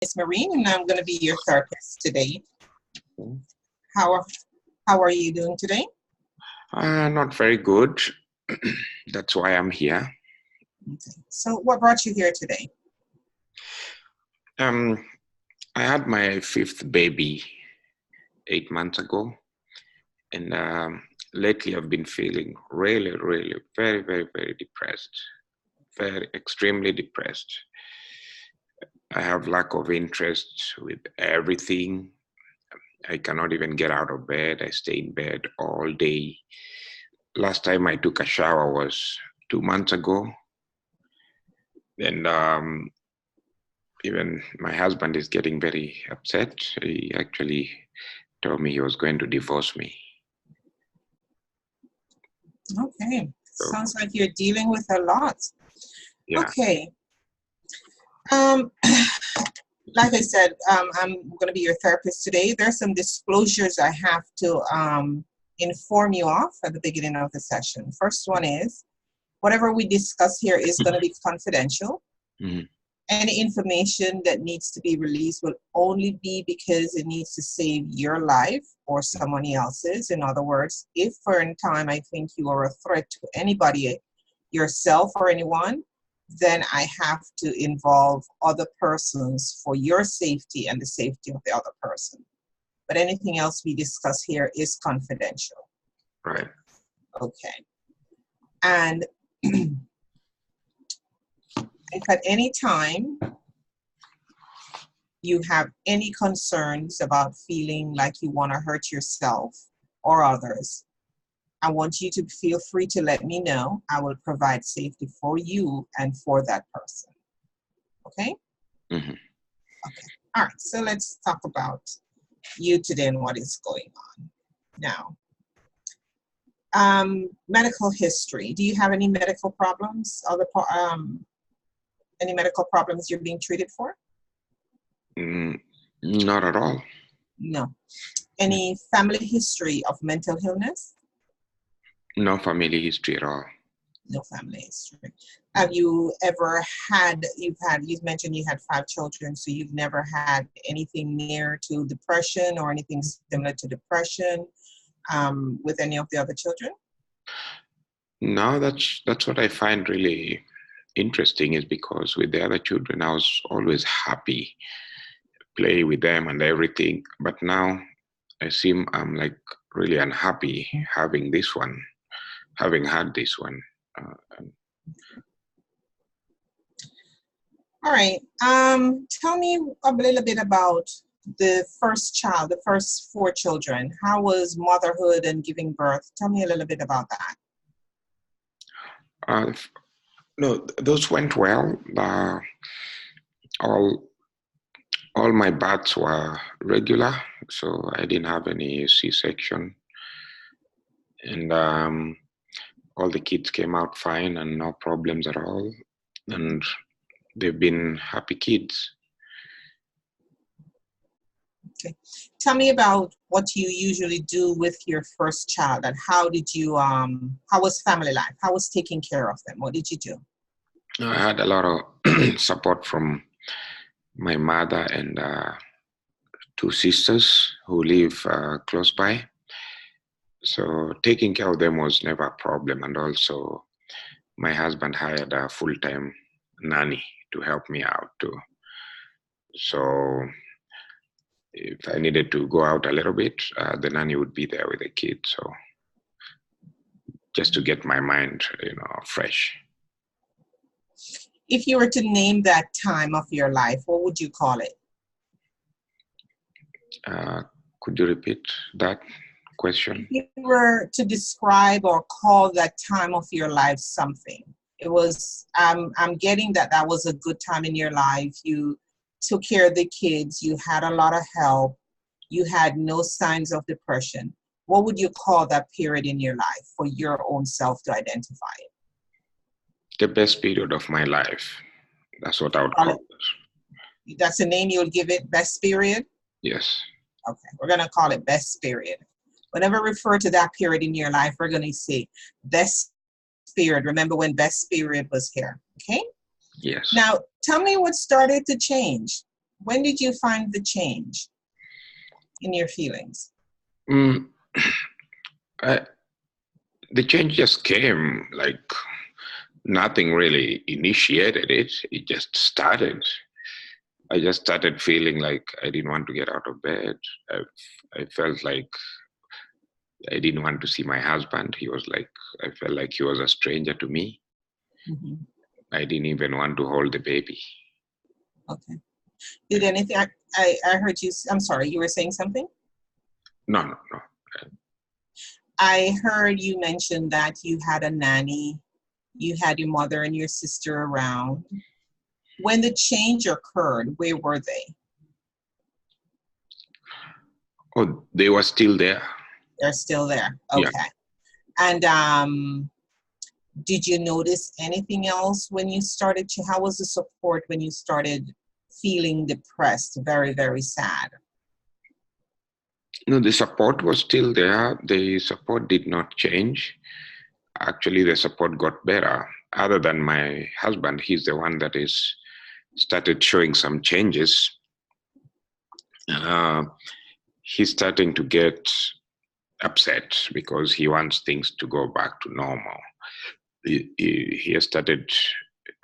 is Maureen, and I'm going to be your therapist today. How are you doing today? Not very good. That's why I'm here. Okay. So what brought you here today? I had my fifth baby 8 months ago, and lately I've been feeling really, very, very depressed, very extremely depressed. I have lack of interest with everything. I cannot even get out of bed. I stay in bed all day. Last time I took a shower was 2 months ago. And even my husband is getting very upset. He actually told me he was going to divorce me. Okay. Sounds like you're dealing with a lot. Yeah. Okay. Like I said, I'm going to be your therapist today. There's some disclosures I have to inform you of at the beginning of the session. First one is, whatever we discuss here is going to be confidential. Mm-hmm. Any information that needs to be released will only be because it needs to save your life or someone else's. In other words, if for a time I think you are a threat to anybody, yourself or anyone, then I have to involve other persons for your safety and the safety of the other person. But anything else we discuss here is confidential. Right. Okay. And if at any time you have any concerns about feeling like you want to hurt yourself or others, I want you to feel free to let me know. I will provide safety for you and for that person. Okay? Mm-hmm. Okay. All right. So let's talk about you today and what is going on. Now, medical history. Do you have any medical problems? Any medical problems you're being treated for? Not at all. No. Any family history of mental illness? No family history at all. No family history. Have you ever had, you've mentioned you had 5 children, so you've never had anything near to depression or anything similar to depression with any of the other children? No, that's what I find really interesting, is because with the other children, I was always happy, play with them and everything. But now I'm like really unhappy having this one, having had this one. All right. Tell me a little bit about the first child, the first 4 children. How was motherhood and giving birth? Tell me a little bit about that. No, those went well. All my births were regular, so I didn't have any C-section, and all the kids came out fine and no problems at all, and they've been happy kids. Okay. Tell me about what you usually do with your first child, and how was family life? How was taking care of them? What did you do? I had a lot of support from my mother and 2 sisters who live close by. So taking care of them was never a problem. And also my husband hired a full-time nanny to help me out too. So if I needed to go out a little bit, the nanny would be there with the kids. So just to get my mind, fresh. If you were to name that time of your life, what would you call it? Could you repeat that question? If you were to describe or call that time of your life something, it was, I'm getting that was a good time in your life. You took care of the kids. You had a lot of help. You had no signs of depression. What would you call that period in your life for your own self to identify it? The best period of my life. That's what I would call it. That's the name you would give it, best period? Yes. Okay, we're going to call it best period. Whenever we refer to that period in your life, we're going to say best period. Remember when best period was here, okay? Yes. Now, tell me what started to change. When did you find the change in your feelings? Mm, I, the change just came, like nothing really initiated it. It just started. I just started feeling like I didn't want to get out of bed. I felt like I didn't want to see my husband. I felt like he was a stranger to me. Mm-hmm. I didn't even want to hold the baby. Okay. Did anything, I heard you, I'm sorry, you were saying something? No. I heard you mention that you had a nanny, you had your mother and your sister around. When the change occurred, where were they? Oh, they were still there. They're still there. Yeah. Okay. And did you notice anything else when you started to, how was the support when you started feeling depressed, very, very sad? No, the support was still there. The support did not change. Actually, the support got better. Other than my husband, he's the one that is started showing some changes. He's starting to get upset because he wants things to go back to normal. He has started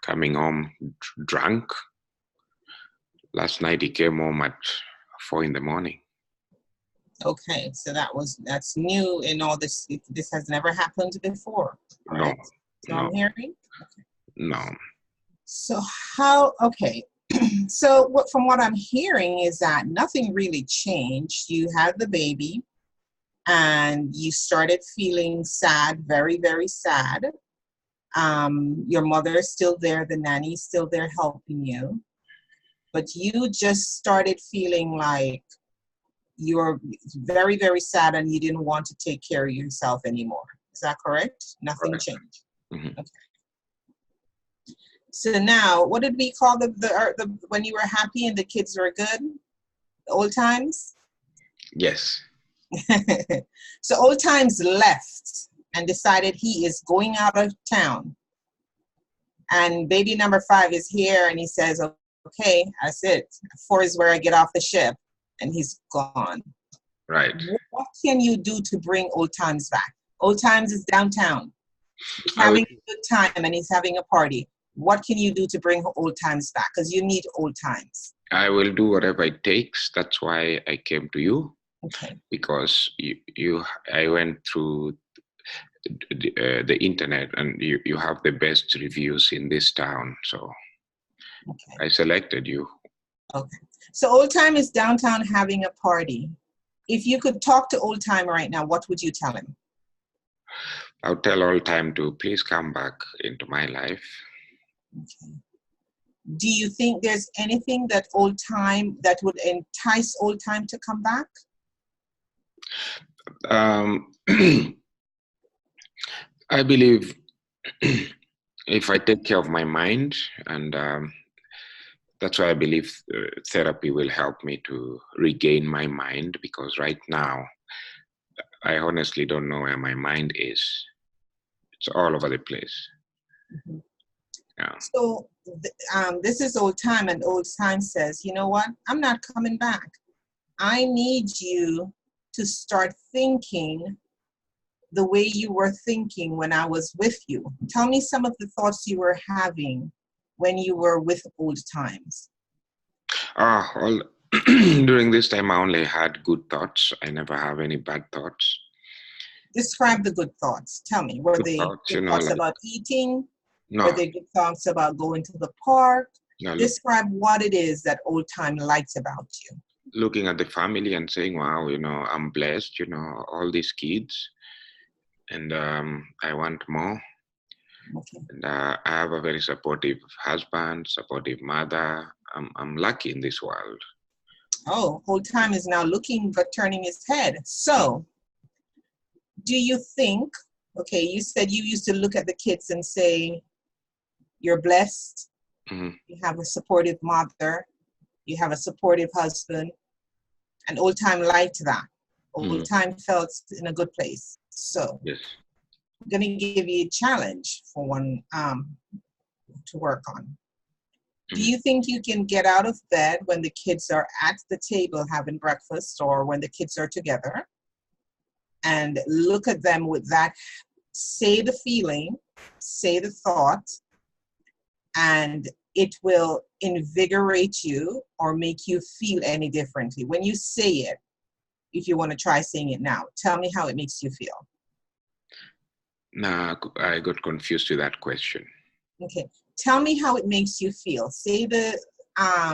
coming home drunk. Last night he came home at 4 a.m. Okay, so that's new in all this. This has never happened before, right? So No. I'm hearing? Okay. No. So okay. So from what I'm hearing is that nothing really changed. You had the baby and you started feeling sad, very, very sad. Your mother is still there, the nanny is still there helping you. But you just started feeling like you're very, very sad and you didn't want to take care of yourself anymore. Is that correct? Nothing Correct. changed. Mm-hmm. Okay. So now, what did we call the when you were happy and the kids were good? The old times? Yes. So old times left and decided he is going out of town. And baby number 5 is here and he says, okay, that's it. 4 is where I get off the ship. And he's gone. Right. What can you do to bring old times back? Old times is downtown. He's having a good time and he's having a party. What can you do to bring old times back? Because you need old times. I will do whatever it takes. That's why I came to you. Okay. Because I went through the internet and you have the best reviews in this town. So okay. I selected you. Okay. So Old Time is downtown having a party. If you could talk to Old Time right now, what would you tell him? I'll tell Old Time to please come back into my life. Okay. Do you think there's anything that Old Time that would entice Old Time to come back? I believe if I take care of my mind, and that's why I believe therapy will help me to regain my mind, because right now I honestly don't know where my mind is. It's all over the place. Mm-hmm. Yeah. So this is Old Time, and Old Time says, you know what? I'm not coming back. I need you to start thinking the way you were thinking when I was with you. Tell me some of the thoughts you were having when you were with Old Times. Well, during this time, I only had good thoughts. I never have any bad thoughts. Describe the good thoughts. Tell me, were they good thoughts about eating? No. Were they good thoughts about going to the park? No, describe what it is that Old Time likes about you. Looking at the family and saying, wow, I'm blessed, all these kids, and I want more. Okay. And I have a very supportive husband, supportive mother. I'm lucky in this world. Oh, Old Time is now looking but turning his head. So, do you think, okay, you said you used to look at the kids and say, you're blessed, mm-hmm. You have a supportive mother, you have a supportive husband, and Old Time liked that. Old Time felt in a good place. So, yes. I'm going to give you a challenge for one to work on. Do you think you can get out of bed when the kids are at the table having breakfast or when the kids are together and look at them with that, say the feeling, say the thought, and it will invigorate you or make you feel any differently? When you say it, if you want to try saying it now, tell me how it makes you feel. Nah, I got confused with that question. Okay. Tell me how it makes you feel. Say I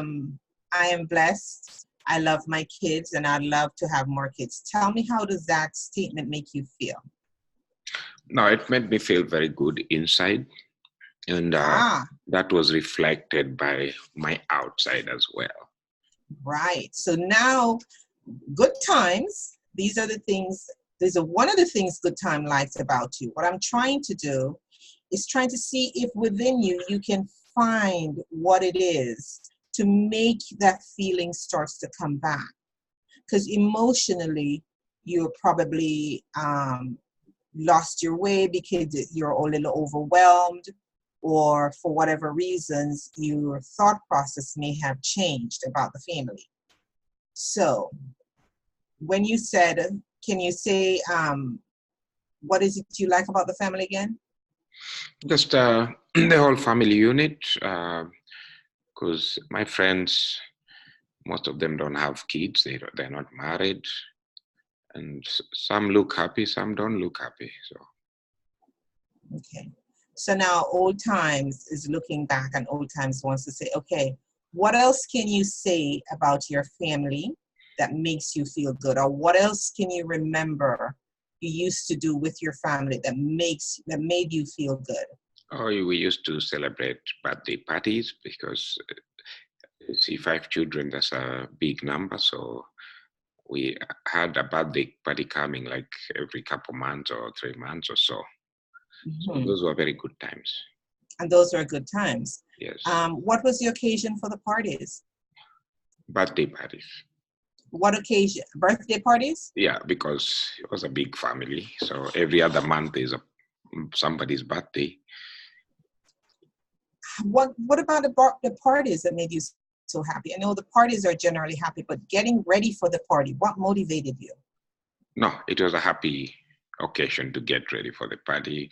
am blessed, I love my kids, and I'd love to have more kids. Tell me, how does that statement make you feel? No, it made me feel very good inside. And that was reflected by my outside as well. Right. So now, good times, these are the things, these are one of the things Good Time likes about you. What I'm trying to do is trying to see if within you, you can find what it is to make that feeling starts to come back. Because emotionally, you're probably lost your way because you're a little overwhelmed, or for whatever reasons, your thought process may have changed about the family. So when you said, can you say, what is it you like about the family again? Just the whole family unit, because my friends, most of them don't have kids, they're not married, and some look happy, some don't look happy. So okay, so now Old Times is looking back, and Old Times wants to say, okay, what else can you say about your family that makes you feel good? Or what else can you remember you used to do with your family that made you feel good? Oh, we used to celebrate birthday parties because you see 5 children, that's a big number. So we had a birthday party coming like every couple months or 3 months or so. So those were very good times. And those were good times. Yes. What was the occasion for the parties? Birthday parties. What occasion? Birthday parties? Yeah, because it was a big family. So every other month is somebody's birthday. What about the parties that made you so happy? I know the parties are generally happy, but getting ready for the party, what motivated you? No, it was a happy occasion to get ready for the party,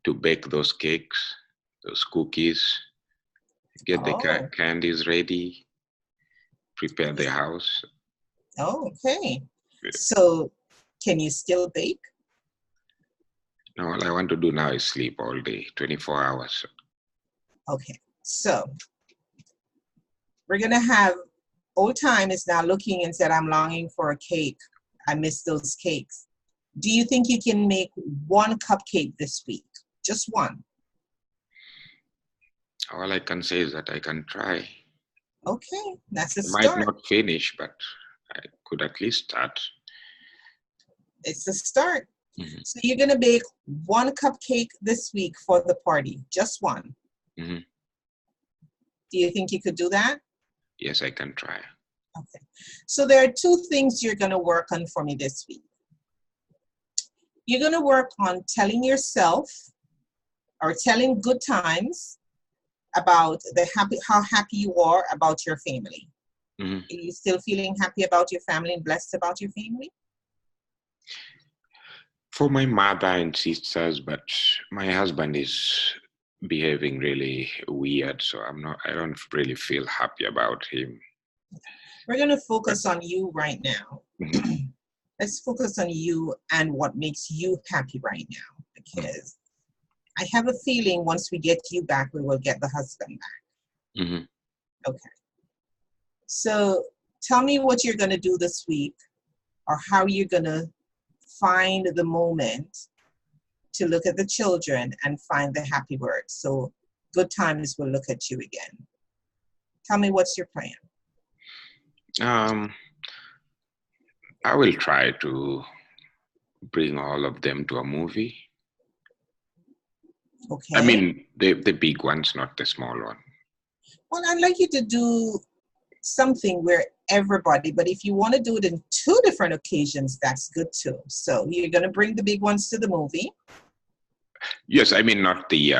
to bake those cakes, those cookies, get the candies ready, prepare the house. Oh, okay. So can you still bake? No, all I want to do now is sleep all day, 24 hours. Okay, so we're going to have Old Time is now looking and said, I'm longing for a cake. I miss those cakes. Do you think you can make one cupcake this week? Just one? All I can say is that I can try. Okay, that's a start. I might not finish, but I could at least start. It's a start. Mm-hmm. So you're going to bake one cupcake this week for the party, just one. Mm-hmm. Do you think you could do that? Yes, I can try. Okay. So there are 2 things you're going to work on for me this week. You're going to work on telling yourself or telling Good Times about how happy you are about your family. Mm-hmm. Are you still feeling happy about your family and blessed about your family? For my mother and sisters, but my husband is behaving really weird, so I don't really feel happy about him. We're going to focus on you right now. Mm-hmm. Let's focus on you and what makes you happy right now, because I have a feeling once we get you back, we will get the husband back. Mm-hmm. Okay. So tell me what you're going to do this week, or how you're going to find the moment to look at the children and find the happy words. So Good Times will look at you again. Tell me, what's your plan? I will try to bring all of them to a movie. Okay. I mean, the big ones, not the small one. Well, I'd like you to do something where everybody, but if you want to do it in 2 different occasions, that's good too. So you're going to bring the big ones to the movie. Yes, I mean not the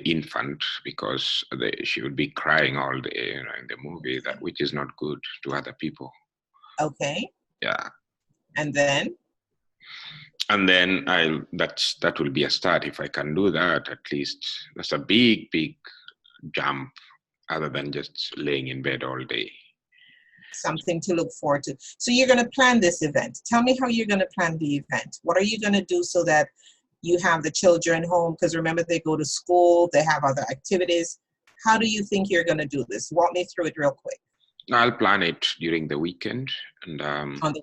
infant, because she would be crying all day, in the movie, that which is not good to other people. Okay. Yeah, And then? and then that will be a start. If I can do that, at least that's a big jump, other than just laying in bed all day. Something to look forward to. So you're going to plan this event. Tell me how you're going to plan the event. What are you going to do so that you have the children home? Because remember, they go to school, they have other activities. How do you think you're going to do this? Walk me through it real quick. I'll plan it during the weekend, and On the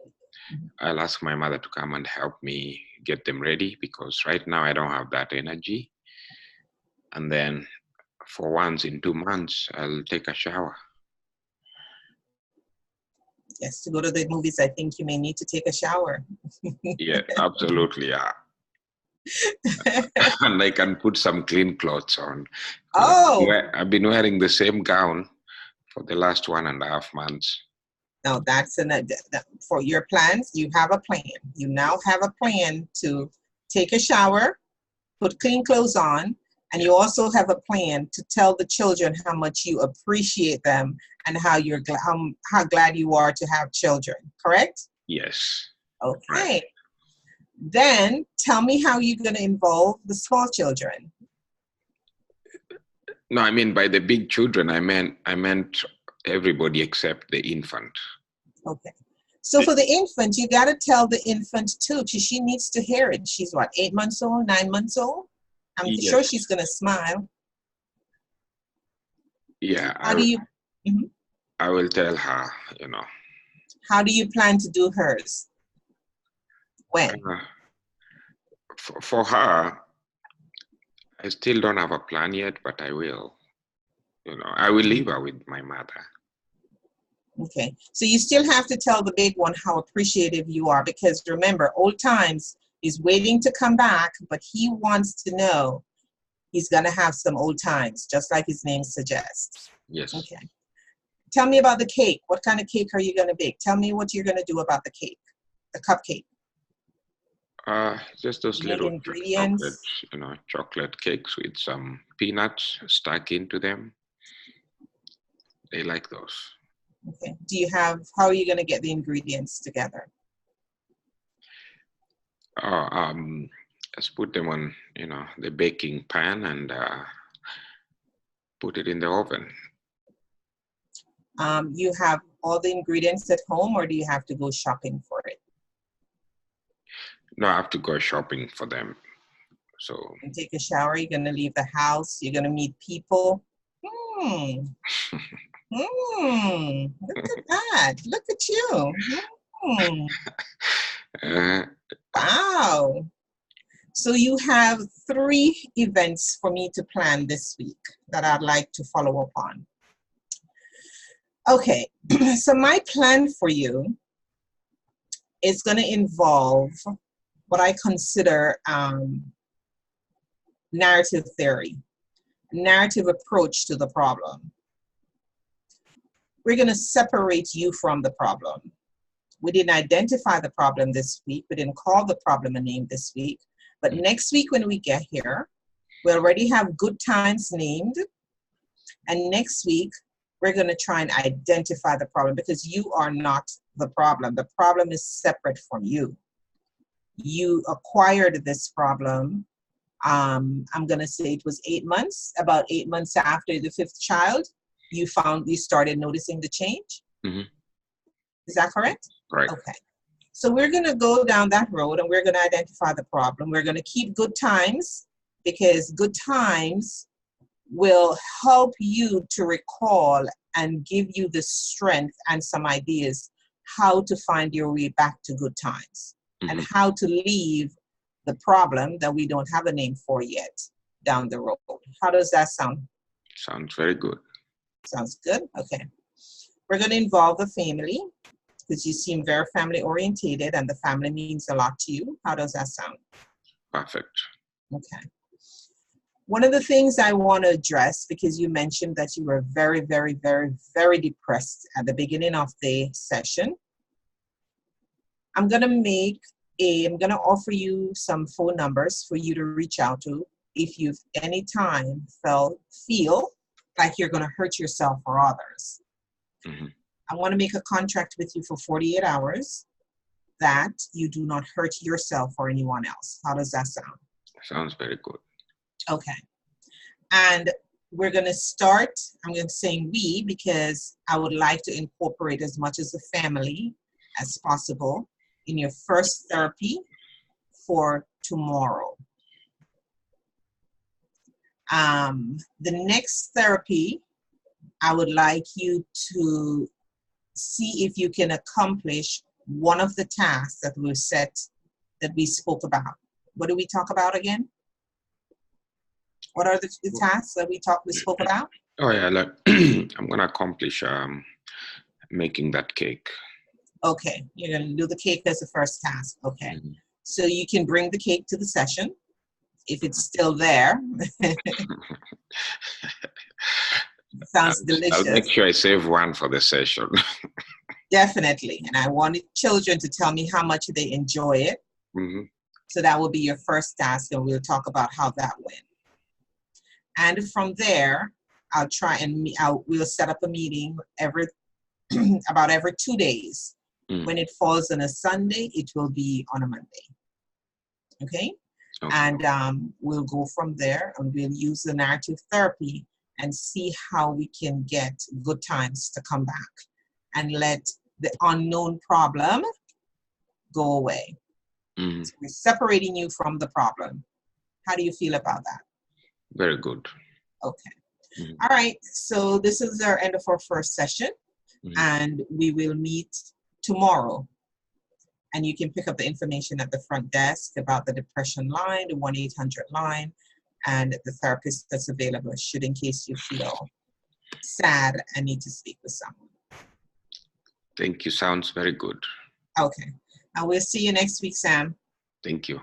I'll ask my mother to come and help me get them ready, because right now I don't have that energy. And then for once in 2 months, I'll take a shower. Yes, to go to the movies, I think you may need to take a shower. Yeah, absolutely. Yeah. And I can put some clean clothes on. Oh, I've been wearing the same gown for the last 1.5 months. no, that's for your plans. You have a plan. You now have a plan to take a shower, put clean clothes on, and you also have a plan to tell the children how much you appreciate them and how how glad you are to have children. Correct? Yes. Okay. Right. Then tell me how you're going to involve the small children. No, I mean by the big children, I meant everybody except the infant. Okay. So for the infant, you got to tell the infant too. She needs to hear it. She's what, 8 months old, 9 months old? I'm sure Yes. she's going to smile. Yeah. How do you? Mhm. I will tell her. How do you plan to do hers? When? For her, I still don't have a plan yet, but I will. I will leave her with my mother. Okay. So you still have to tell the big one how appreciative you are, because remember, old times is waiting to come back, but he wants to know he's going to have some old times, just like his name suggests. Yes. Okay. Tell me about the cake. What kind of cake are you going to bake? Tell me what you're going to do about the cake, the cupcake. Just those Make little ingredients. chocolate cakes with some peanuts stuck into them. They like those. Okay. How are you going to get the ingredients together? Let's put them on, the baking pan and put it in the oven. You have all the ingredients at home, or do you have to go shopping for it? No, I have to go shopping for them. So. And take a shower. You're going to leave the house. You're going to meet people. Look at that. Look at you. Wow. So you have 3 events for me to plan this week that I'd like to follow up on. Okay, so my plan for you is going to involve what I consider narrative theory, narrative approach to the problem. We're going to separate you from the problem. We didn't identify the problem this week. We didn't call the problem a name this week. But next week when we get here, we already have good times named. And next week, we're going to try and identify the problem, because you are not the problem. The problem is separate from you. You acquired this problem. I'm going to say it was 8 months, about 8 months after the 5th child, you started noticing the change. Mm-hmm. Is that correct? Right. Okay. So we're going to go down that road and we're going to identify the problem. We're going to keep good times, because good times will help you to recall and give you the strength and some ideas how to find your way back to good times, and how to leave the problem that we don't have a name for yet down the road. How does that sound? Sounds very good. Sounds good? Okay. We're going to involve the family, because you seem very family orientated and the family means a lot to you. How does that sound? Perfect. Okay. One of the things I want to address, because you mentioned that you were very, very, very, very depressed at the beginning of the session, I'm going to make I'm going to offer you some phone numbers for you to reach out to if you've any time feel like you're going to hurt yourself or others. Mhm. I want to make a contract with you for 48 hours that you do not hurt yourself or anyone else. How does that sound? Sounds very good. Okay. And we're going to start, I'm going to say we, because I would like to incorporate as much as a family as possible in your first therapy for tomorrow. The next therapy, I would like you to see if you can accomplish one of the tasks that we spoke about. What did we talk about again? What are the tasks that we spoke about? Oh yeah, like I'm gonna accomplish making that cake. Okay, you're gonna do the cake as the first task. Okay, Mhm. so you can bring the cake to the session if it's still there. Sounds I'll make delicious. sure I save one for the session. Definitely, and I wanted children to tell me how much they enjoy it. Mm-hmm. So that will be your first task, and we'll talk about how that went. And from there, I'll try and we'll set up a meeting about every 2 days. Mm. When it falls on a Sunday, it will be on a Monday. Okay? And we'll go from there, and we'll use the narrative therapy and see how we can get good times to come back and let the unknown problem go away. Mm-hmm. So we're separating you from the problem. How do you feel about that? Very good. Okay. Mm-hmm. All right. So this is our end of our first session, and we will meet tomorrow. And you can pick up the information at the front desk about the depression line, the 1-800 line, and the therapist that's available should in case you feel sad and need to speak with someone. Thank you. Sounds very good. Okay. And we'll see you next week, Sam. Thank you.